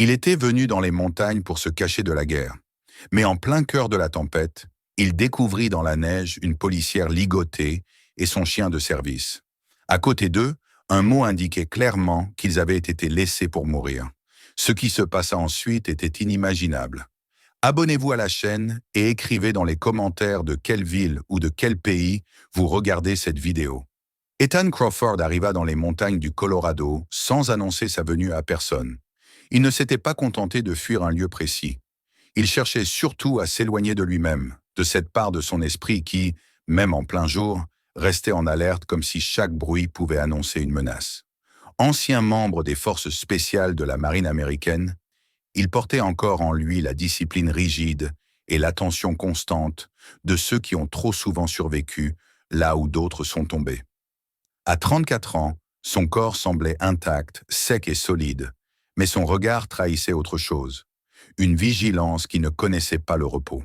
Il était venu dans les montagnes pour se cacher de la guerre. Mais en plein cœur de la tempête, il découvrit dans la neige une policière ligotée et son chien de service. À côté d'eux, un mot indiquait clairement qu'ils avaient été laissés pour mourir. Ce qui se passa ensuite était inimaginable. Abonnez-vous à la chaîne et écrivez dans les commentaires de quelle ville ou de quel pays vous regardez cette vidéo. Ethan Crawford arriva dans les montagnes du Colorado sans annoncer sa venue à personne. Il ne s'était pas contenté de fuir un lieu précis. Il cherchait surtout à s'éloigner de lui-même, de cette part de son esprit qui, même en plein jour, restait en alerte comme si chaque bruit pouvait annoncer une menace. Ancien membre des forces spéciales de la marine américaine, il portait encore en lui la discipline rigide et l'attention constante de ceux qui ont trop souvent survécu là où d'autres sont tombés. À 34 ans, son corps semblait intact, sec et solide, mais son regard trahissait autre chose, une vigilance qui ne connaissait pas le repos.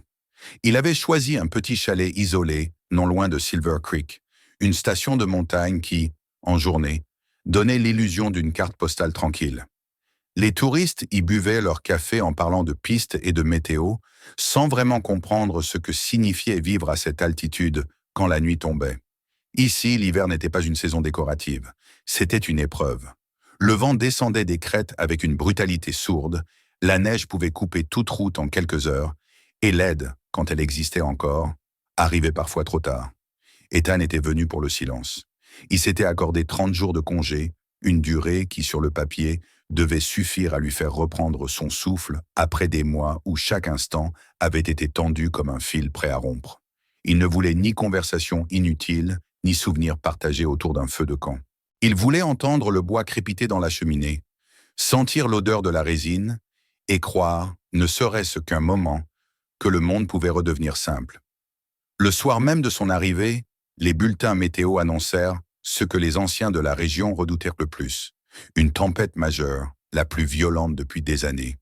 Il avait choisi un petit chalet isolé, non loin de Silver Creek, une station de montagne qui, en journée, donnait l'illusion d'une carte postale tranquille. Les touristes y buvaient leur café en parlant de pistes et de météo, sans vraiment comprendre ce que signifiait vivre à cette altitude quand la nuit tombait. Ici, l'hiver n'était pas une saison décorative, c'était une épreuve. Le vent descendait des crêtes avec une brutalité sourde, la neige pouvait couper toute route en quelques heures, et l'aide, quand elle existait encore, arrivait parfois trop tard. Ethan était venu pour le silence. Il s'était accordé 30 jours de congé, une durée qui, sur le papier, devait suffire à lui faire reprendre son souffle après des mois où chaque instant avait été tendu comme un fil prêt à rompre. Il ne voulait ni conversation inutile, ni souvenirs partagés autour d'un feu de camp. Il voulait entendre le bois crépiter dans la cheminée, sentir l'odeur de la résine et croire, ne serait-ce qu'un moment, que le monde pouvait redevenir simple. Le soir même de son arrivée, les bulletins météo annoncèrent ce que les anciens de la région redoutèrent le plus, une tempête majeure, la plus violente depuis des années.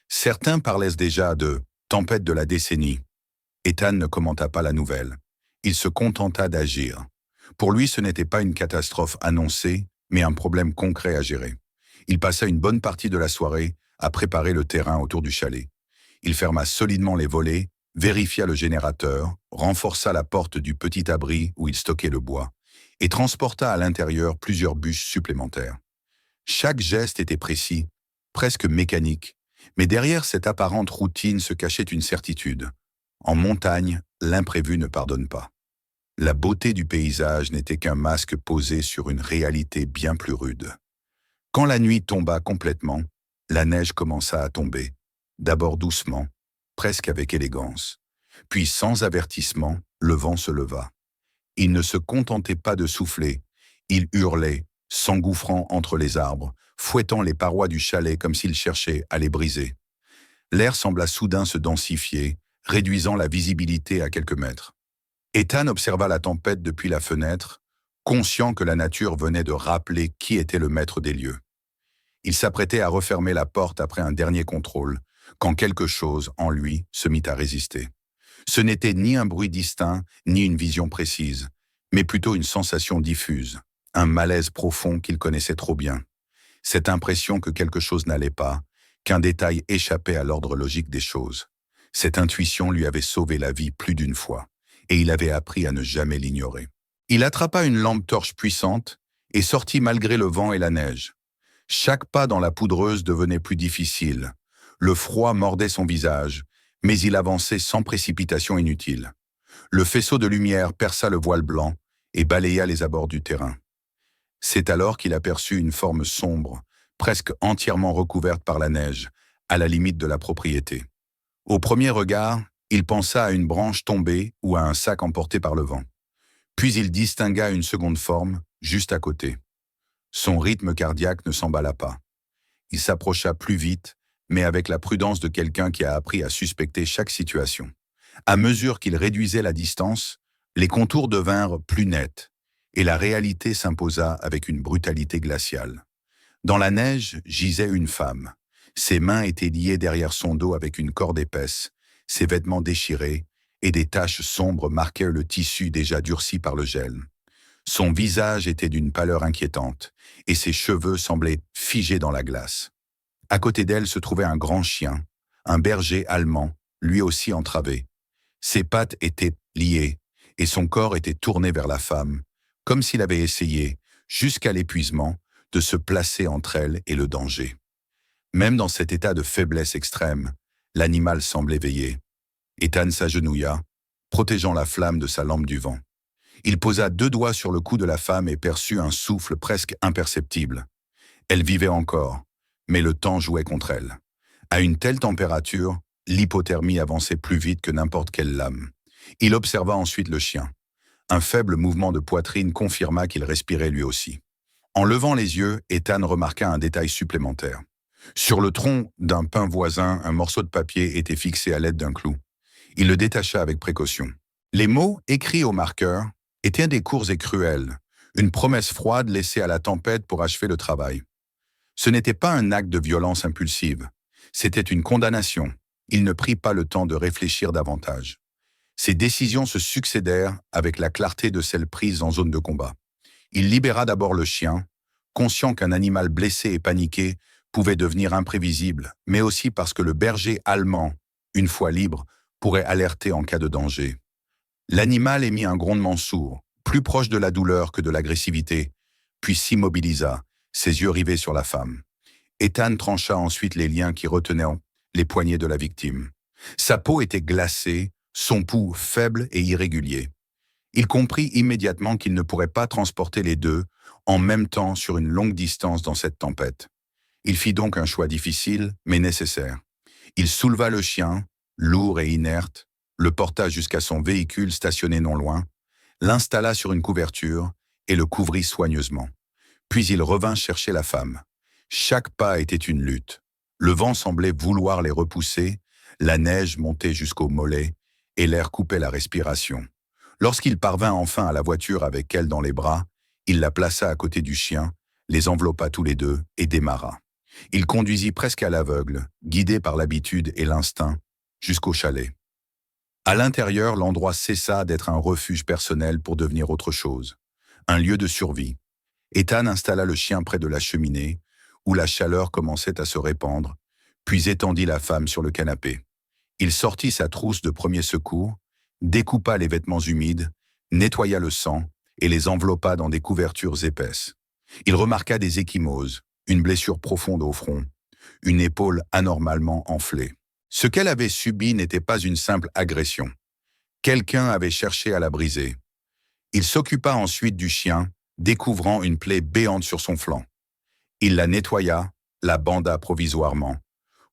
Certains parlaient déjà de « tempête de la décennie ». Ethan ne commenta pas la nouvelle. Il se contenta d'agir. Pour lui, ce n'était pas une catastrophe annoncée, mais un problème concret à gérer. Il passa une bonne partie de la soirée à préparer le terrain autour du chalet. Il ferma solidement les volets, vérifia le générateur, renforça la porte du petit abri où il stockait le bois, et transporta à l'intérieur plusieurs bûches supplémentaires. Chaque geste était précis, presque mécanique, mais derrière cette apparente routine se cachait une certitude. En montagne, l'imprévu ne pardonne pas. La beauté du paysage n'était qu'un masque posé sur une réalité bien plus rude. Quand la nuit tomba complètement, la neige commença à tomber, d'abord doucement, presque avec élégance. Puis, sans avertissement, le vent se leva. Il ne se contentait pas de souffler, il hurlait, s'engouffrant entre les arbres, fouettant les parois du chalet comme s'il cherchait à les briser. L'air sembla soudain se densifier, réduisant la visibilité à quelques mètres. Ethan observa la tempête depuis la fenêtre, conscient que la nature venait de rappeler qui était le maître des lieux. Il s'apprêtait à refermer la porte après un dernier contrôle, quand quelque chose en lui se mit à résister. Ce n'était ni un bruit distinct, ni une vision précise, mais plutôt une sensation diffuse, un malaise profond qu'il connaissait trop bien. Cette impression que quelque chose n'allait pas, qu'un détail échappait à l'ordre logique des choses. Cette intuition lui avait sauvé la vie plus d'une fois, et il avait appris à ne jamais l'ignorer. Il attrapa une lampe torche puissante et sortit malgré le vent et la neige. Chaque pas dans la poudreuse devenait plus difficile. Le froid mordait son visage, mais il avançait sans précipitation inutile. Le faisceau de lumière perça le voile blanc et balaya les abords du terrain. C'est alors qu'il aperçut une forme sombre, presque entièrement recouverte par la neige, à la limite de la propriété. Au premier regard, il pensa à une branche tombée ou à un sac emporté par le vent. Puis il distingua une seconde forme, juste à côté. Son rythme cardiaque ne s'emballa pas. Il s'approcha plus vite, mais avec la prudence de quelqu'un qui a appris à suspecter chaque situation. À mesure qu'il réduisait la distance, les contours devinrent plus nets, et la réalité s'imposa avec une brutalité glaciale. Dans la neige gisait une femme. Ses mains étaient liées derrière son dos avec une corde épaisse, ses vêtements déchirés, et des taches sombres marquaient le tissu déjà durci par le gel. Son visage était d'une pâleur inquiétante, et ses cheveux semblaient figés dans la glace. À côté d'elle se trouvait un grand chien, un berger allemand, lui aussi entravé. Ses pattes étaient liées et son corps était tourné vers la femme, comme s'il avait essayé, jusqu'à l'épuisement, de se placer entre elle et le danger. Même dans cet état de faiblesse extrême, l'animal semblait veiller. Ethan s'agenouilla, protégeant la flamme de sa lampe du vent. Il posa 2 doigts sur le cou de la femme et perçut un souffle presque imperceptible. Elle vivait encore, mais le temps jouait contre elle. À une telle température, l'hypothermie avançait plus vite que n'importe quelle lame. Il observa ensuite le chien. Un faible mouvement de poitrine confirma qu'il respirait lui aussi. En levant les yeux, Ethan remarqua un détail supplémentaire. Sur le tronc d'un pin voisin, un morceau de papier était fixé à l'aide d'un clou. Il le détacha avec précaution. Les mots, écrits au marqueur, étaient des courts et cruels, une promesse froide laissée à la tempête pour achever le travail. Ce n'était pas un acte de violence impulsive, c'était une condamnation. Il ne prit pas le temps de réfléchir davantage. Ses décisions se succédèrent avec la clarté de celles prises en zone de combat. Il libéra d'abord le chien, conscient qu'un animal blessé et paniqué pouvait devenir imprévisible, mais aussi parce que le berger allemand, une fois libre, pourrait alerter en cas de danger. L'animal émit un grondement sourd, plus proche de la douleur que de l'agressivité, puis s'immobilisa, ses yeux rivés sur la femme. Ethan trancha ensuite les liens qui retenaient les poignets de la victime. Sa peau était glacée, son pouls faible et irrégulier. Il comprit immédiatement qu'il ne pourrait pas transporter les deux en même temps sur une longue distance dans cette tempête. Il fit donc un choix difficile, mais nécessaire. Il souleva le chien, lourd et inerte, le porta jusqu'à son véhicule stationné non loin, l'installa sur une couverture et le couvrit soigneusement. Puis il revint chercher la femme. Chaque pas était une lutte. Le vent semblait vouloir les repousser, la neige montait jusqu'aux mollets et l'air coupait la respiration. Lorsqu'il parvint enfin à la voiture avec elle dans les bras, il la plaça à côté du chien, les enveloppa tous les deux et démarra. Il conduisit presque à l'aveugle, guidé par l'habitude et l'instinct, jusqu'au chalet. À l'intérieur, l'endroit cessa d'être un refuge personnel pour devenir autre chose, un lieu de survie. Ethan installa le chien près de la cheminée, où la chaleur commençait à se répandre, puis étendit la femme sur le canapé. Il sortit sa trousse de premier secours, découpa les vêtements humides, nettoya le sang et les enveloppa dans des couvertures épaisses. Il remarqua des ecchymoses, une blessure profonde au front, une épaule anormalement enflée. Ce qu'elle avait subi n'était pas une simple agression. Quelqu'un avait cherché à la briser. Il s'occupa ensuite du chien, découvrant une plaie béante sur son flanc. Il la nettoya, la banda provisoirement,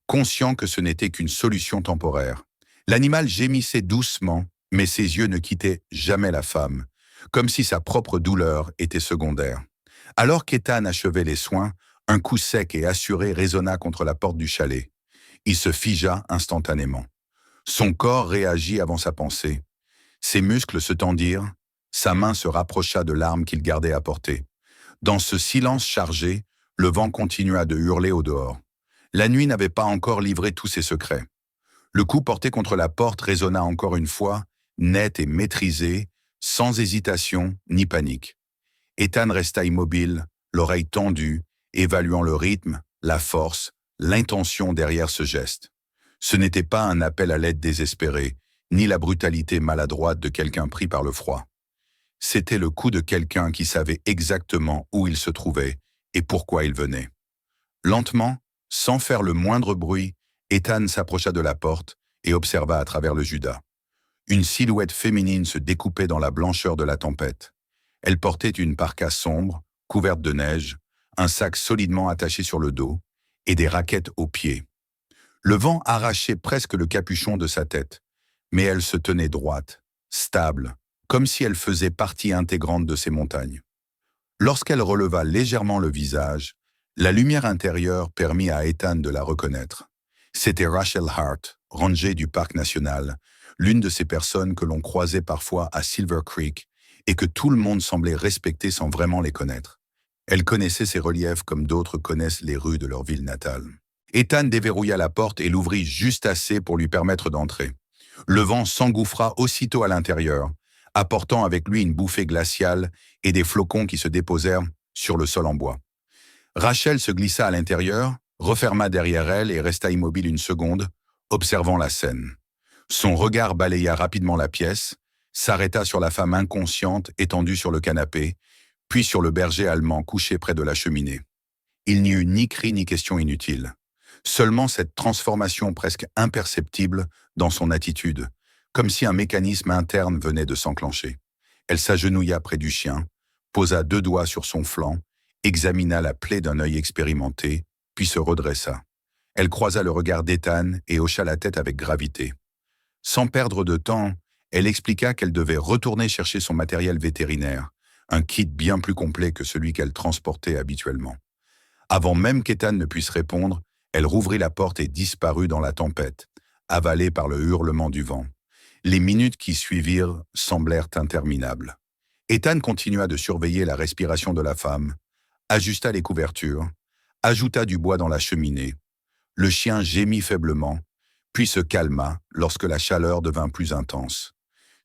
conscient que ce n'était qu'une solution temporaire. L'animal gémissait doucement, mais ses yeux ne quittaient jamais la femme, comme si sa propre douleur était secondaire. Alors qu'Ethan achevait les soins, un coup sec et assuré résonna contre la porte du chalet. Il se figea instantanément. Son corps réagit avant sa pensée. Ses muscles se tendirent, sa main se rapprocha de l'arme qu'il gardait à portée. Dans ce silence chargé, le vent continua de hurler au dehors. La nuit n'avait pas encore livré tous ses secrets. Le coup porté contre la porte résonna encore une fois, net et maîtrisé, sans hésitation ni panique. Ethan resta immobile, l'oreille tendue, évaluant le rythme, la force, l'intention derrière ce geste. Ce n'était pas un appel à l'aide désespéré, ni la brutalité maladroite de quelqu'un pris par le froid. C'était le coup de quelqu'un qui savait exactement où il se trouvait et pourquoi il venait. Lentement, sans faire le moindre bruit, Ethan s'approcha de la porte et observa à travers le judas. Une silhouette féminine se découpait dans la blancheur de la tempête. Elle portait une parka sombre, couverte de neige, un sac solidement attaché sur le dos et des raquettes aux pieds. Le vent arrachait presque le capuchon de sa tête, mais elle se tenait droite, stable, comme si elle faisait partie intégrante de ces montagnes. Lorsqu'elle releva légèrement le visage, la lumière intérieure permit à Ethan de la reconnaître. C'était Rachel Hart, ranger du parc national, l'une de ces personnes que l'on croisait parfois à Silver Creek et que tout le monde semblait respecter sans vraiment les connaître. Elle connaissait ces reliefs comme d'autres connaissent les rues de leur ville natale. Ethan déverrouilla la porte et l'ouvrit juste assez pour lui permettre d'entrer. Le vent s'engouffra aussitôt à l'intérieur, apportant avec lui une bouffée glaciale et des flocons qui se déposèrent sur le sol en bois. Rachel se glissa à l'intérieur, referma derrière elle et resta immobile une seconde, observant la scène. Son regard balaya rapidement la pièce, s'arrêta sur la femme inconsciente étendue sur le canapé, puis sur le berger allemand couché près de la cheminée. Il n'y eut ni cri ni question inutile. Seulement cette transformation presque imperceptible dans son attitude, comme si un mécanisme interne venait de s'enclencher. Elle s'agenouilla près du chien, posa 2 doigts sur son flanc, examina la plaie d'un œil expérimenté, puis se redressa. Elle croisa le regard d'Ethan et hocha la tête avec gravité. Sans perdre de temps, elle expliqua qu'elle devait retourner chercher son matériel vétérinaire, un kit bien plus complet que celui qu'elle transportait habituellement. Avant même qu'Ethan ne puisse répondre, elle rouvrit la porte et disparut dans la tempête, avalée par le hurlement du vent. Les minutes qui suivirent semblèrent interminables. Ethan continua de surveiller la respiration de la femme, ajusta les couvertures, ajouta du bois dans la cheminée. Le chien gémit faiblement, puis se calma lorsque la chaleur devint plus intense.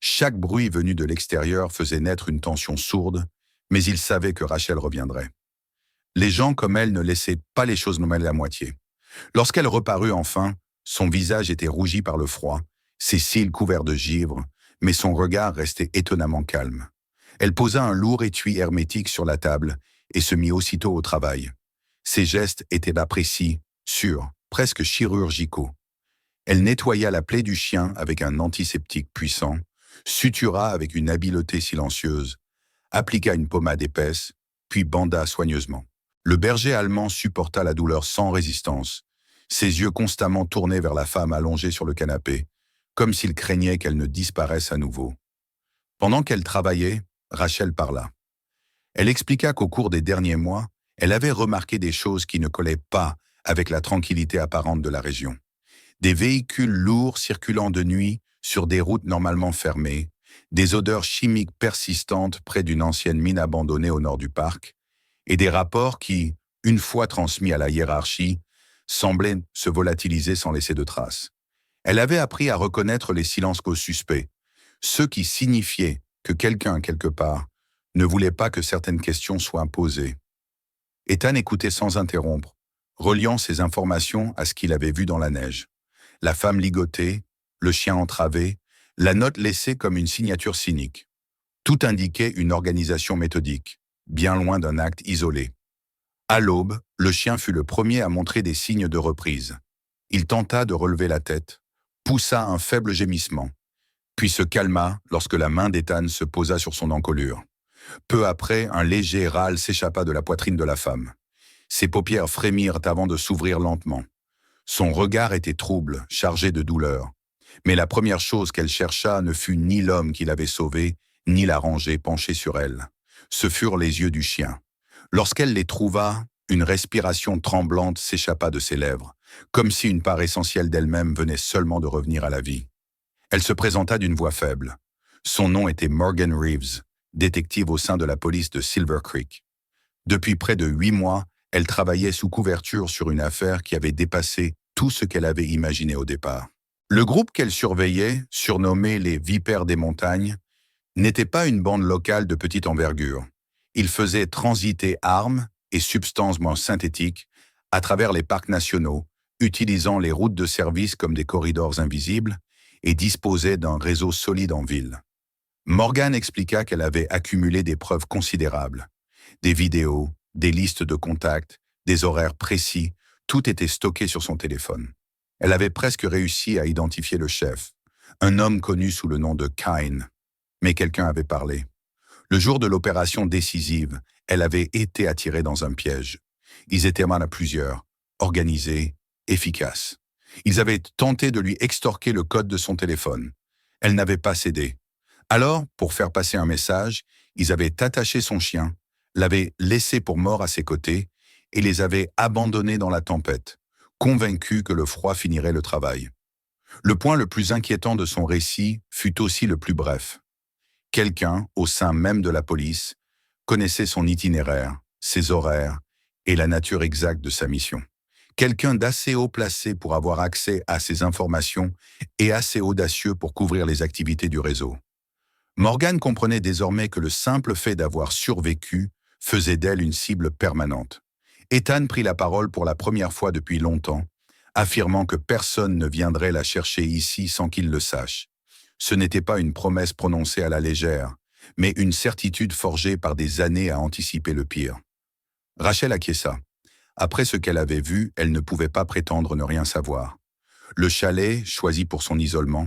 Chaque bruit venu de l'extérieur faisait naître une tension sourde, mais il savait que Rachel reviendrait. Les gens comme elle ne laissaient pas les choses nommer à moitié. Lorsqu'elle reparut enfin, son visage était rougi par le froid, ses cils couverts de givre, mais son regard restait étonnamment calme. Elle posa un lourd étui hermétique sur la table et se mit aussitôt au travail. Ses gestes étaient bas précis, sûrs, presque chirurgicaux. Elle nettoya la plaie du chien avec un antiseptique puissant, sutura avec une habileté silencieuse, appliqua une pommade épaisse, puis banda soigneusement. Le berger allemand supporta la douleur sans résistance, ses yeux constamment tournés vers la femme allongée sur le canapé, comme s'il craignait qu'elle ne disparaisse à nouveau. Pendant qu'elle travaillait, Rachel parla. Elle expliqua qu'au cours des derniers mois, elle avait remarqué des choses qui ne collaient pas avec la tranquillité apparente de la région. Des véhicules lourds circulant de nuit sur des routes normalement fermées, des odeurs chimiques persistantes près d'une ancienne mine abandonnée au nord du parc, et des rapports qui, une fois transmis à la hiérarchie, semblaient se volatiliser sans laisser de traces. Elle avait appris à reconnaître les silences suspects, ceux qui signifiaient que quelqu'un, quelque part, ne voulait pas que certaines questions soient posées. Ethan écoutait sans interrompre, reliant ses informations à ce qu'il avait vu dans la neige. La femme ligotée, le chien entravé, la note laissée comme une signature cynique. Tout indiquait une organisation méthodique, bien loin d'un acte isolé. À l'aube, le chien fut le premier à montrer des signes de reprise. Il tenta de relever la tête, poussa un faible gémissement, puis se calma lorsque la main d'Ethan se posa sur son encolure. Peu après, un léger râle s'échappa de la poitrine de la femme. Ses paupières frémirent avant de s'ouvrir lentement. Son regard était trouble, chargé de douleur. Mais la première chose qu'elle chercha ne fut ni l'homme qui l'avait sauvée, ni la rangée penchée sur elle. Ce furent les yeux du chien. Lorsqu'elle les trouva, une respiration tremblante s'échappa de ses lèvres, comme si une part essentielle d'elle-même venait seulement de revenir à la vie. Elle se présenta d'une voix faible. Son nom était Morgan Reeves, détective au sein de la police de Silver Creek. Depuis près de 8 mois, elle travaillait sous couverture sur une affaire qui avait dépassé tout ce qu'elle avait imaginé au départ. Le groupe qu'elle surveillait, surnommé les Vipères des montagnes, n'était pas une bande locale de petite envergure. Il faisait transiter armes et substances moins synthétiques à travers les parcs nationaux, utilisant les routes de service comme des corridors invisibles et disposait d'un réseau solide en ville. Morgan expliqua qu'elle avait accumulé des preuves considérables. Des vidéos, des listes de contacts, des horaires précis, tout était stocké sur son téléphone. Elle avait presque réussi à identifier le chef, un homme connu sous le nom de Kine. Mais quelqu'un avait parlé. Le jour de l'opération décisive, elle avait été attirée dans un piège. Ils étaient mal à plusieurs, organisés, efficaces. Ils avaient tenté de lui extorquer le code de son téléphone. Elle n'avait pas cédé. Alors, pour faire passer un message, ils avaient attaché son chien, l'avaient laissé pour mort à ses côtés et les avaient abandonnés dans la tempête, convaincus que le froid finirait le travail. Le point le plus inquiétant de son récit fut aussi le plus bref. Quelqu'un, au sein même de la police, connaissait son itinéraire, ses horaires et la nature exacte de sa mission. Quelqu'un d'assez haut placé pour avoir accès à ces informations et assez audacieux pour couvrir les activités du réseau. Morgan comprenait désormais que le simple fait d'avoir survécu faisait d'elle une cible permanente. Ethan prit la parole pour la première fois depuis longtemps, affirmant que personne ne viendrait la chercher ici sans qu'il le sache. Ce n'était pas une promesse prononcée à la légère, mais une certitude forgée par des années à anticiper le pire. Rachel acquiesça. Après ce qu'elle avait vu, elle ne pouvait pas prétendre ne rien savoir. Le chalet, choisi pour son isolement,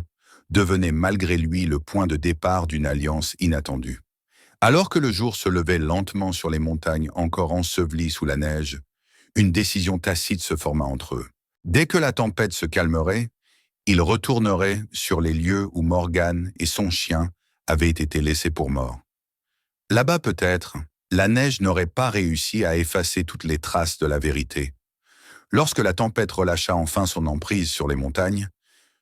devenait malgré lui le point de départ d'une alliance inattendue. Alors que le jour se levait lentement sur les montagnes encore ensevelies sous la neige, une décision tacite se forma entre eux. Dès que la tempête se calmerait, ils retourneraient sur les lieux où Morgan et son chien avaient été laissés pour morts. Là-bas peut-être, la neige n'aurait pas réussi à effacer toutes les traces de la vérité. Lorsque la tempête relâcha enfin son emprise sur les montagnes,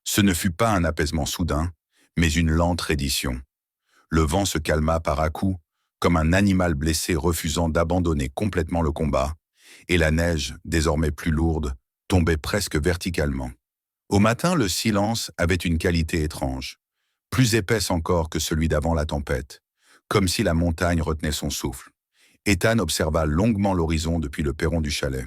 ce ne fut pas un apaisement soudain, mais une lente reddition. Le vent se calma par à-coups, comme un animal blessé refusant d'abandonner complètement le combat, et la neige, désormais plus lourde, tombait presque verticalement. Au matin, le silence avait une qualité étrange, plus épaisse encore que celui d'avant la tempête, comme si la montagne retenait son souffle. Ethan observa longuement l'horizon depuis le perron du chalet.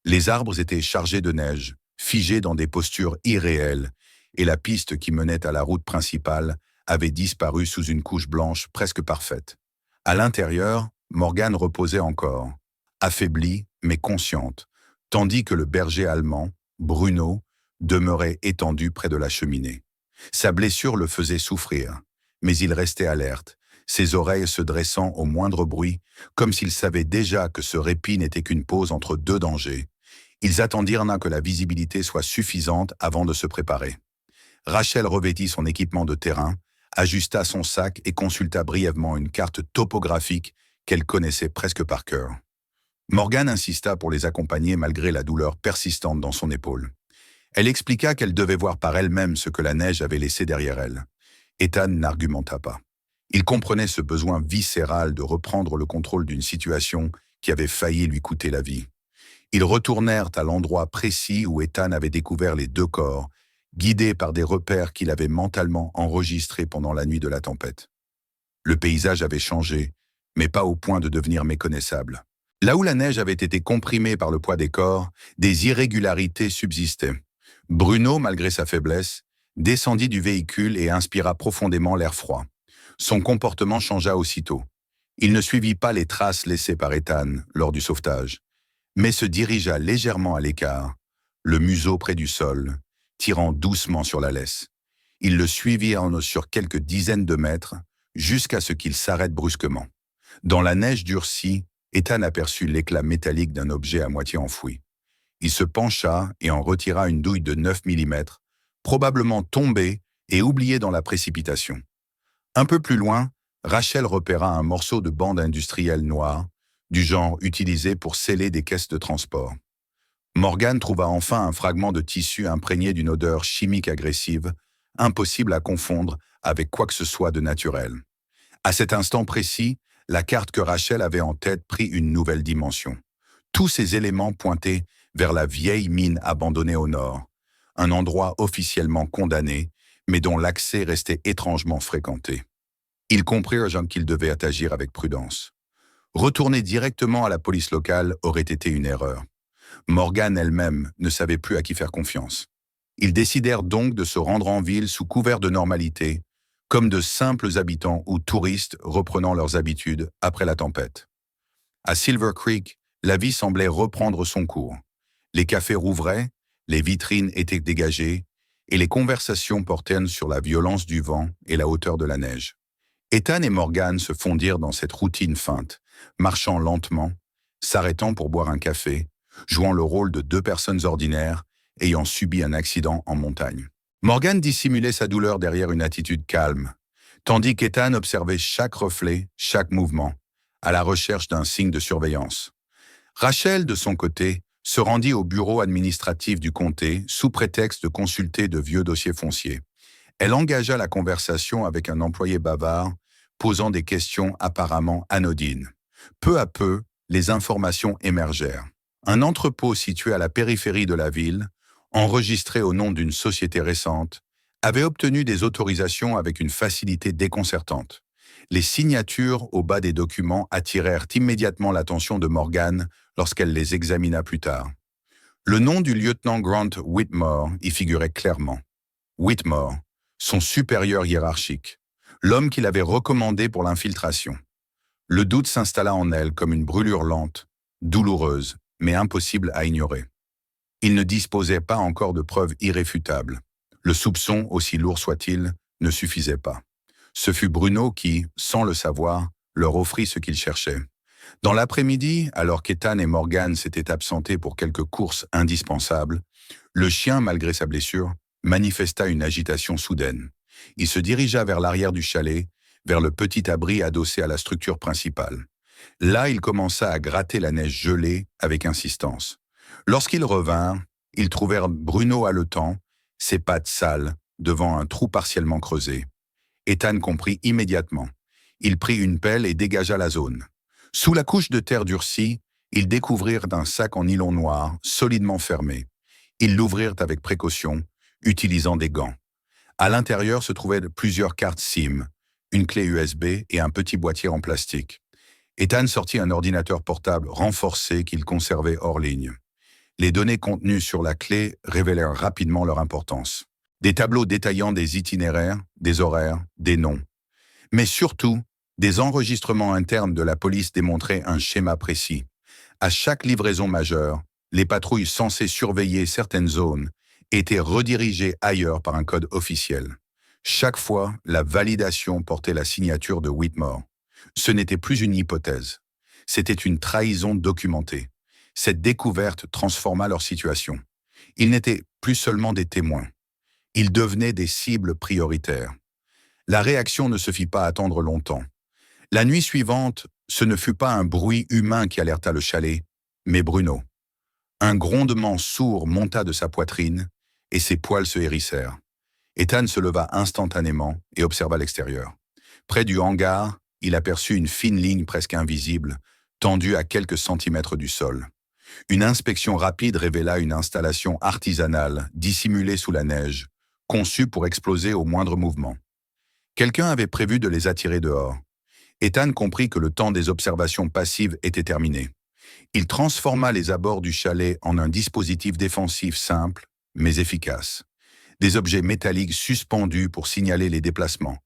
Les arbres étaient chargés de neige, figés dans des postures irréelles, et la piste qui menait à la route principale avait disparu sous une couche blanche presque parfaite. À l'intérieur, Morgane reposait encore, affaiblie mais consciente, tandis que le berger allemand, Bruno, demeurait étendu près de la cheminée. Sa blessure le faisait souffrir, mais il restait alerte, ses oreilles se dressant au moindre bruit, comme s'il savait déjà que ce répit n'était qu'une pause entre deux dangers. Ils attendirent que la visibilité soit suffisante avant de se préparer. Rachel revêtit son équipement de terrain, ajusta son sac et consulta brièvement une carte topographique qu'elle connaissait presque par cœur. Morgane insista pour les accompagner malgré la douleur persistante dans son épaule. Elle expliqua qu'elle devait voir par elle-même ce que la neige avait laissé derrière elle. Ethan n'argumenta pas. Il comprenait ce besoin viscéral de reprendre le contrôle d'une situation qui avait failli lui coûter la vie. Ils retournèrent à l'endroit précis où Ethan avait découvert les deux corps, guidés par des repères qu'il avait mentalement enregistrés pendant la nuit de la tempête. Le paysage avait changé, mais pas au point de devenir méconnaissable. Là où la neige avait été comprimée par le poids des corps, des irrégularités subsistaient. Bruno, malgré sa faiblesse, descendit du véhicule et inspira profondément l'air froid. Son comportement changea aussitôt. Il ne suivit pas les traces laissées par Ethan lors du sauvetage, mais se dirigea légèrement à l'écart, le museau près du sol, tirant doucement sur la laisse. Il le suivit sur quelques dizaines de mètres, jusqu'à ce qu'il s'arrête brusquement. Dans la neige durcie, Ethan aperçut l'éclat métallique d'un objet à moitié enfoui. Il se pencha et en retira une douille de 9 mm, probablement tombée et oubliée dans la précipitation. Un peu plus loin, Rachel repéra un morceau de bande industrielle noire, du genre utilisé pour sceller des caisses de transport. Morgane trouva enfin un fragment de tissu imprégné d'une odeur chimique agressive, impossible à confondre avec quoi que ce soit de naturel. À cet instant précis, la carte que Rachel avait en tête prit une nouvelle dimension. Tous ces éléments pointaient vers la vieille mine abandonnée au nord, un endroit officiellement condamné, mais dont l'accès restait étrangement fréquenté. Ils comprirent qu'ils devaient agir avec prudence. Retourner directement à la police locale aurait été une erreur. Morgane elle-même ne savait plus à qui faire confiance. Ils décidèrent donc de se rendre en ville sous couvert de normalité, comme de simples habitants ou touristes reprenant leurs habitudes après la tempête. À Silver Creek, la vie semblait reprendre son cours. Les cafés rouvraient, les vitrines étaient dégagées, et les conversations portaient sur la violence du vent et la hauteur de la neige. Ethan et Morgane se fondirent dans cette routine feinte, marchant lentement, s'arrêtant pour boire un café, jouant le rôle de deux personnes ordinaires ayant subi un accident en montagne. Morgane dissimulait sa douleur derrière une attitude calme, tandis qu'Ethan observait chaque reflet, chaque mouvement, à la recherche d'un signe de surveillance. Rachel, de son côté, se rendit au bureau administratif du comté sous prétexte de consulter de vieux dossiers fonciers. Elle engagea la conversation avec un employé bavard, posant des questions apparemment anodines. Peu à peu, les informations émergèrent. Un entrepôt situé à la périphérie de la ville, enregistré au nom d'une société récente, avait obtenu des autorisations avec une facilité déconcertante. Les signatures au bas des documents attirèrent immédiatement l'attention de Morgane lorsqu'elle les examina plus tard. Le nom du lieutenant Grant Whitmore y figurait clairement. Whitmore, son supérieur hiérarchique, l'homme qu'il avait recommandé pour l'infiltration. Le doute s'installa en elle comme une brûlure lente, douloureuse, mais impossible à ignorer. Il ne disposait pas encore de preuves irréfutables. Le soupçon, aussi lourd soit-il, ne suffisait pas. Ce fut Bruno qui, sans le savoir, leur offrit ce qu'ils cherchaient. Dans l'après-midi, alors qu'Ethan et Morgan s'étaient absentés pour quelques courses indispensables, le chien, malgré sa blessure, manifesta une agitation soudaine. Il se dirigea vers l'arrière du chalet, vers le petit abri adossé à la structure principale. Là, il commença à gratter la neige gelée avec insistance. Lorsqu'ils revinrent, ils trouvèrent Bruno haletant, ses pattes sales, devant un trou partiellement creusé. Ethan comprit immédiatement. Il prit une pelle et dégagea la zone. Sous la couche de terre durcie, ils découvrirent un sac en nylon noir, solidement fermé. Ils l'ouvrirent avec précaution, utilisant des gants. À l'intérieur se trouvaient plusieurs cartes SIM, une clé USB et un petit boîtier en plastique. Ethan sortit un ordinateur portable renforcé qu'il conservait hors ligne. Les données contenues sur la clé révélèrent rapidement leur importance. Des tableaux détaillant des itinéraires, des horaires, des noms. Mais surtout, des enregistrements internes de la police démontraient un schéma précis. À chaque livraison majeure, les patrouilles censées surveiller certaines zones étaient redirigées ailleurs par un code officiel. Chaque fois, la validation portait la signature de Whitmore. Ce n'était plus une hypothèse. C'était une trahison documentée. Cette découverte transforma leur situation. Ils n'étaient plus seulement des témoins. Ils devenaient des cibles prioritaires. La réaction ne se fit pas attendre longtemps. La nuit suivante, ce ne fut pas un bruit humain qui alerta le chalet, mais Bruno. Un grondement sourd monta de sa poitrine et ses poils se hérissèrent. Ethan se leva instantanément et observa l'extérieur. Près du hangar, il aperçut une fine ligne presque invisible, tendue à quelques centimètres du sol. Une inspection rapide révéla une installation artisanale, dissimulée sous la neige, conçue pour exploser au moindre mouvement. Quelqu'un avait prévu de les attirer dehors. Ethan comprit que le temps des observations passives était terminé. Il transforma les abords du chalet en un dispositif défensif simple, mais efficace. Des objets métalliques suspendus pour signaler les déplacements,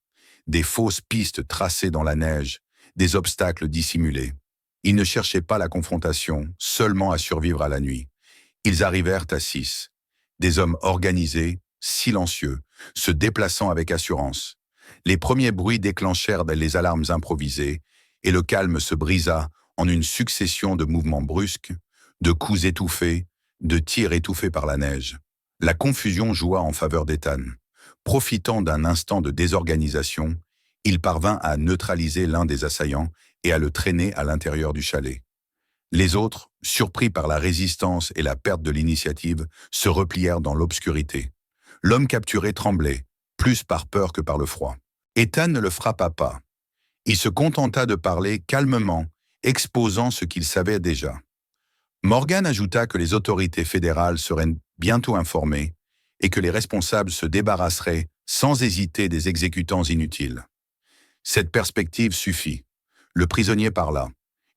des fausses pistes tracées dans la neige, des obstacles dissimulés. Ils ne cherchaient pas la confrontation, seulement à survivre à la nuit. Ils arrivèrent à 6. Des hommes organisés, silencieux, se déplaçant avec assurance. Les premiers bruits déclenchèrent les alarmes improvisées et le calme se brisa en une succession de mouvements brusques, de coups étouffés, de tirs étouffés par la neige. La confusion joua en faveur d'Ethan. Profitant d'un instant de désorganisation, il parvint à neutraliser l'un des assaillants et à le traîner à l'intérieur du chalet. Les autres, surpris par la résistance et la perte de l'initiative, se replièrent dans l'obscurité. L'homme capturé tremblait, plus par peur que par le froid. Ethan ne le frappa pas. Il se contenta de parler calmement, exposant ce qu'il savait déjà. Morgan ajouta que les autorités fédérales seraient bientôt informées et que les responsables se débarrasseraient sans hésiter des exécutants inutiles. Cette perspective suffit. Le prisonnier parla.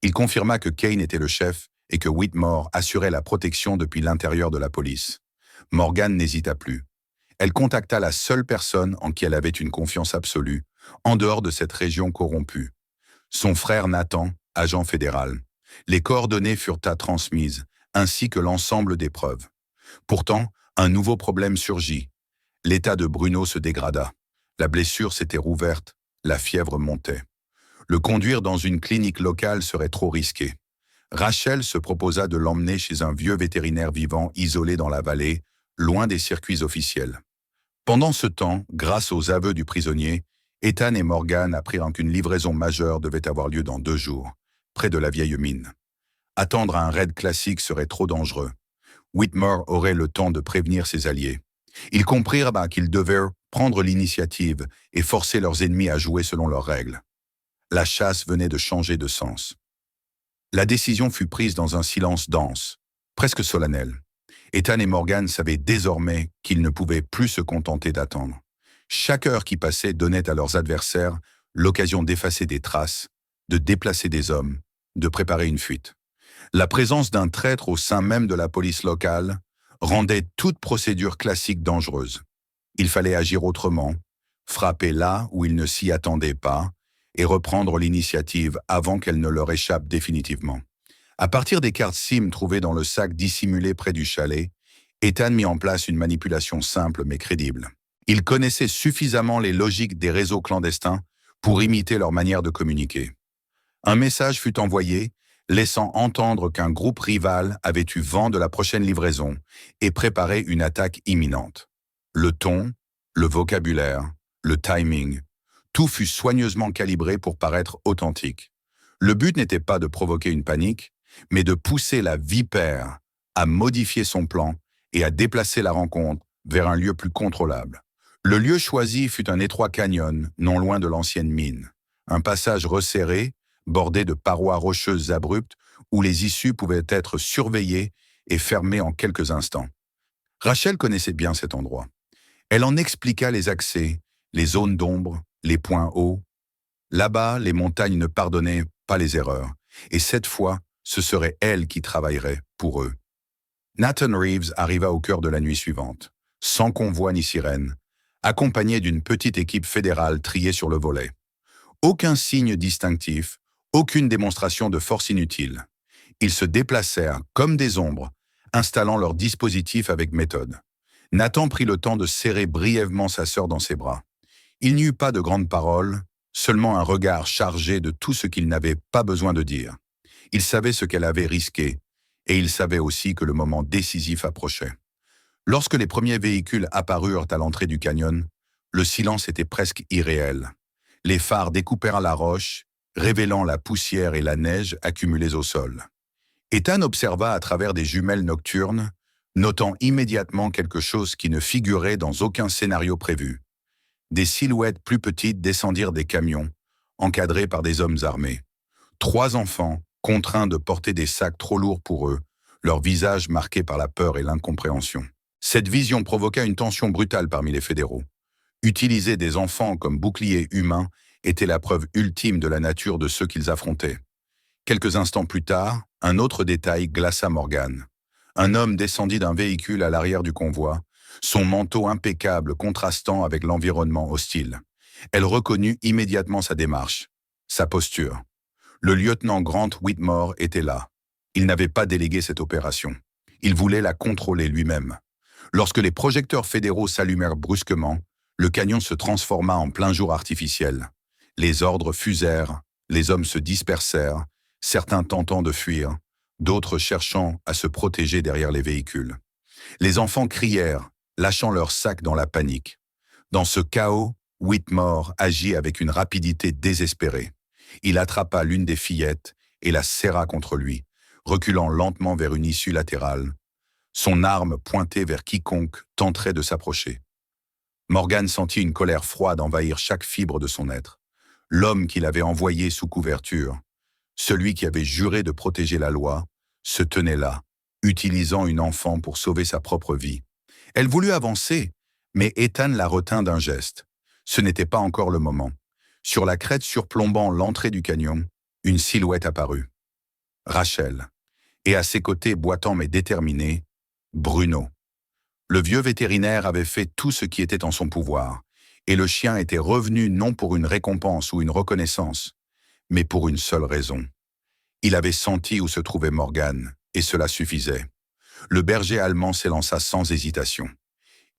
Il confirma que Kane était le chef et que Whitmore assurait la protection depuis l'intérieur de la police. Morgan n'hésita plus. Elle contacta la seule personne en qui elle avait une confiance absolue, en dehors de cette région corrompue. Son frère Nathan, agent fédéral. Les coordonnées furent transmises, ainsi que l'ensemble des preuves. Pourtant, un nouveau problème surgit. L'état de Bruno se dégrada. La blessure s'était rouverte, la fièvre montait. Le conduire dans une clinique locale serait trop risqué. Rachel se proposa de l'emmener chez un vieux vétérinaire vivant isolé dans la vallée, loin des circuits officiels. Pendant ce temps, grâce aux aveux du prisonnier, Ethan et Morgan apprirent qu'une livraison majeure devait avoir lieu dans 2 jours, près de la vieille mine. Attendre un raid classique serait trop dangereux. Whitmore aurait le temps de prévenir ses alliés. Ils comprirent qu'ils devaient prendre l'initiative et forcer leurs ennemis à jouer selon leurs règles. La chasse venait de changer de sens. La décision fut prise dans un silence dense, presque solennel. Ethan et Morgan savaient désormais qu'ils ne pouvaient plus se contenter d'attendre. Chaque heure qui passait donnait à leurs adversaires l'occasion d'effacer des traces, de déplacer des hommes, de préparer une fuite. La présence d'un traître au sein même de la police locale rendait toute procédure classique dangereuse. Il fallait agir autrement, frapper là où il ne s'y attendait pas et reprendre l'initiative avant qu'elle ne leur échappe définitivement. À partir des cartes SIM trouvées dans le sac dissimulé près du chalet, Ethan mit en place une manipulation simple mais crédible. Il connaissait suffisamment les logiques des réseaux clandestins pour imiter leur manière de communiquer. Un message fut envoyé, laissant entendre qu'un groupe rival avait eu vent de la prochaine livraison et préparait une attaque imminente. Le ton, le vocabulaire, le timing, tout fut soigneusement calibré pour paraître authentique. Le but n'était pas de provoquer une panique, mais de pousser la vipère à modifier son plan et à déplacer la rencontre vers un lieu plus contrôlable. Le lieu choisi fut un étroit canyon, non loin de l'ancienne mine. Un passage resserré, bordé de parois rocheuses abruptes, où les issues pouvaient être surveillées et fermées en quelques instants. Rachel connaissait bien cet endroit. Elle en expliqua les accès, les zones d'ombre, les points hauts. Là-bas, les montagnes ne pardonnaient pas les erreurs, et cette fois, ce serait elle qui travaillerait pour eux. Nathan Reeves arriva au cœur de la nuit suivante, sans convoi ni sirène, accompagné d'une petite équipe fédérale triée sur le volet. Aucun signe distinctif, aucune démonstration de force inutile. Ils se déplacèrent comme des ombres, installant leur dispositif avec méthode. Nathan prit le temps de serrer brièvement sa sœur dans ses bras. Il n'y eut pas de grandes paroles, seulement un regard chargé de tout ce qu'il n'avait pas besoin de dire. Il savait ce qu'elle avait risqué, et il savait aussi que le moment décisif approchait. Lorsque les premiers véhicules apparurent à l'entrée du canyon, le silence était presque irréel. Les phares découpèrent la roche, révélant la poussière et la neige accumulées au sol. Ethan observa à travers des jumelles nocturnes, notant immédiatement quelque chose qui ne figurait dans aucun scénario prévu. Des silhouettes plus petites descendirent des camions, encadrés par des hommes armés. 3 enfants, contraints de porter des sacs trop lourds pour eux, leurs visages marqués par la peur et l'incompréhension. Cette vision provoqua une tension brutale parmi les fédéraux. Utiliser des enfants comme boucliers humains était la preuve ultime de la nature de ceux qu'ils affrontaient. Quelques instants plus tard, un autre détail glaça Morgan. Un homme descendit d'un véhicule à l'arrière du convoi, son manteau impeccable contrastant avec l'environnement hostile. Elle reconnut immédiatement sa démarche, sa posture. Le lieutenant Grant Whitmore était là. Il n'avait pas délégué cette opération. Il voulait la contrôler lui-même. Lorsque les projecteurs fédéraux s'allumèrent brusquement, le canyon se transforma en plein jour artificiel. Les ordres fusèrent, les hommes se dispersèrent, certains tentant de fuir, d'autres cherchant à se protéger derrière les véhicules. Les enfants crièrent, lâchant leurs sacs dans la panique. Dans ce chaos, Whitmore agit avec une rapidité désespérée. Il attrapa l'une des fillettes et la serra contre lui, reculant lentement vers une issue latérale, son arme pointée vers quiconque tenterait de s'approcher. Morgan sentit une colère froide envahir chaque fibre de son être. L'homme qu'il avait envoyé sous couverture, celui qui avait juré de protéger la loi, se tenait là, utilisant une enfant pour sauver sa propre vie. Elle voulut avancer, mais Ethan la retint d'un geste. Ce n'était pas encore le moment. Sur la crête surplombant l'entrée du canyon, une silhouette apparut. Rachel. Et à ses côtés, boitant mais déterminé, Bruno. Le vieux vétérinaire avait fait tout ce qui était en son pouvoir, et le chien était revenu non pour une récompense ou une reconnaissance, mais pour une seule raison. Il avait senti où se trouvait Morgan, et cela suffisait. Le berger allemand s'élança sans hésitation.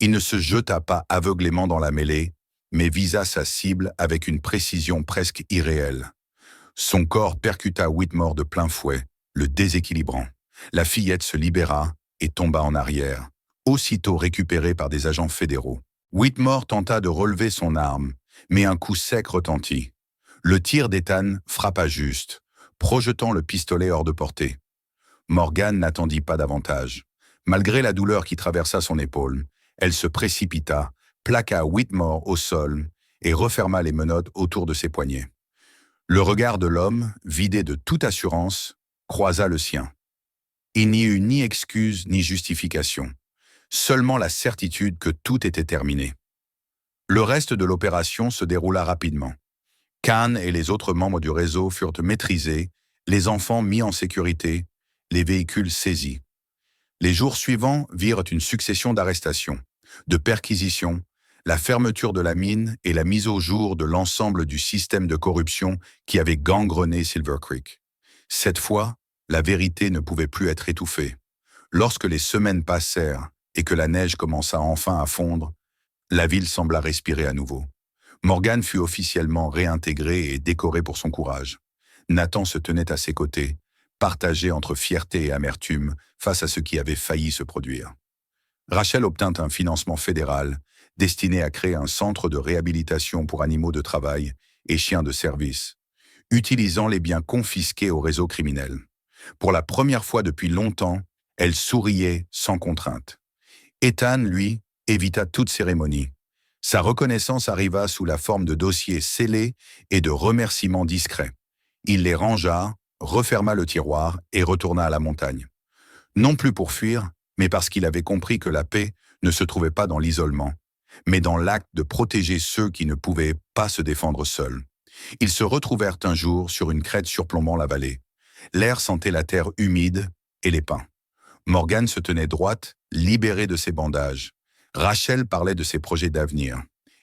Il ne se jeta pas aveuglément dans la mêlée, mais visa sa cible avec une précision presque irréelle. Son corps percuta Whitmore de plein fouet, le déséquilibrant. La fillette se libéra et tomba en arrière, aussitôt récupérée par des agents fédéraux. Whitmore tenta de relever son arme, mais un coup sec retentit. Le tir d'Ethan frappa juste, projetant le pistolet hors de portée. Morgan n'attendit pas davantage. Malgré la douleur qui traversa son épaule, elle se précipita, plaqua Whitmore au sol et referma les menottes autour de ses poignets. Le regard de l'homme, vidé de toute assurance, croisa le sien. Il n'y eut ni excuse ni justification, seulement la certitude que tout était terminé. Le reste de l'opération se déroula rapidement. Khan et les autres membres du réseau furent maîtrisés, les enfants mis en sécurité, les véhicules saisis. Les jours suivants virent une succession d'arrestations, de perquisitions, la fermeture de la mine et la mise au jour de l'ensemble du système de corruption qui avait gangrené Silver Creek. Cette fois, la vérité ne pouvait plus être étouffée. Lorsque les semaines passèrent et que la neige commença enfin à fondre, la ville sembla respirer à nouveau. Morgan fut officiellement réintégré et décoré pour son courage. Nathan se tenait à ses côtés, partagé entre fierté et amertume face à ce qui avait failli se produire. Rachel obtint un financement fédéral destiné à créer un centre de réhabilitation pour animaux de travail et chiens de service, utilisant les biens confisqués au réseau criminel. Pour la première fois depuis longtemps, elle souriait sans contrainte. Ethan, lui, évita toute cérémonie. Sa reconnaissance arriva sous la forme de dossiers scellés et de remerciements discrets. Il les rangea, referma le tiroir et retourna à la montagne. Non plus pour fuir, mais parce qu'il avait compris que la paix ne se trouvait pas dans l'isolement, mais dans l'acte de protéger ceux qui ne pouvaient pas se défendre seuls. Ils se retrouvèrent un jour sur une crête surplombant la vallée. L'air sentait la terre humide et les pins. Morgan se tenait droite, libérée de ses bandages. Rachel parlait de ses projets d'avenir.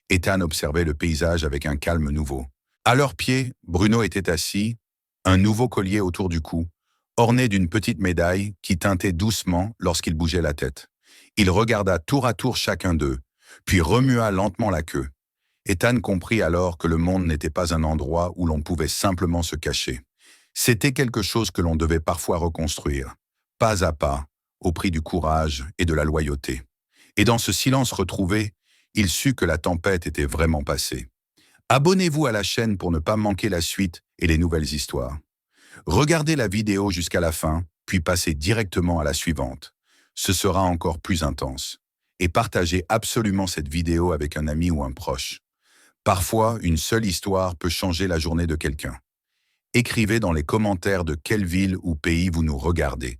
Ethan observait le paysage avec un calme nouveau. À leurs pieds, Bruno était assis, un nouveau collier autour du cou, orné d'une petite médaille qui tintait doucement lorsqu'il bougeait la tête. Il regarda tour à tour chacun d'eux, puis remua lentement la queue. Ethan comprit alors que le monde n'était pas un endroit où l'on pouvait simplement se cacher. C'était quelque chose que l'on devait parfois reconstruire, pas à pas, au prix du courage et de la loyauté. Et dans ce silence retrouvé, il sut que la tempête était vraiment passée. Abonnez-vous à la chaîne pour ne pas manquer la suite et les nouvelles histoires. Regardez la vidéo jusqu'à la fin, puis passez directement à la suivante. Ce sera encore plus intense. Et partagez absolument cette vidéo avec un ami ou un proche. Parfois, une seule histoire peut changer la journée de quelqu'un. Écrivez dans les commentaires de quelle ville ou pays vous nous regardez.